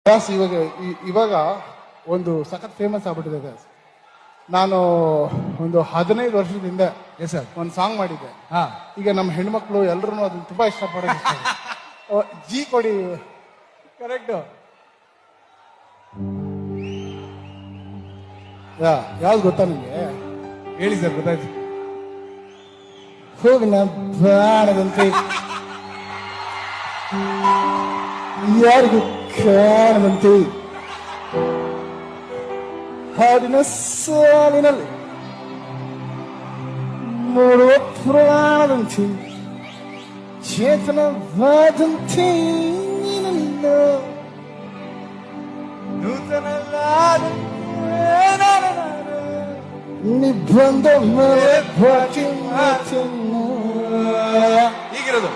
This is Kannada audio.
ಇವಾಗ ಇವಾಗ ಒಂದು ಸಖತ್ ಫೇಮಸ್ ಆಗ್ಬಿಟ್ಟಿದೆ. ನಾನು ಒಂದು 15 ವರ್ಷದ ಹಿಂದೆ ಒಂದು ಸಾಂಗ್ ಮಾಡಿದ್ದೆ. ಈಗ ನಮ್ಮ ಹೆಣ್ಮಕ್ಳು ಎಲ್ಲರೂ ಅದನ್ನ ತುಂಬಾ ಇಷ್ಟಪಡೋದು. ಜಿ ಕೊಡಿ. ಕರೆಕ್ಟ್. ಯಾವ್ದು ಗೊತ್ತಾ ನಿಮ್ಗೆ? ಹೇಳಿ ಸರ್, ಗೊತ್ತಾಯ್ತು. ಹೂವಿನ ಬಾಣದಂತೆ ಯಾರಿಗೂ ಕಾಣದಂತೆ ಹಾಡಿನ ಸಾಲಿನಲ್ಲಿ ಮೂಡುವ ಪ್ರಾಣದಂತೆ ಚೇತನವಾದಂತೆ ನೀನನ್ನು ನೂತನಲ್ಲಾದ ನಿಬಂಧ ಮೇಲೆ ಬಾಕಿ ಮಾತನ್ನು ಹೀಗಿರೋದು.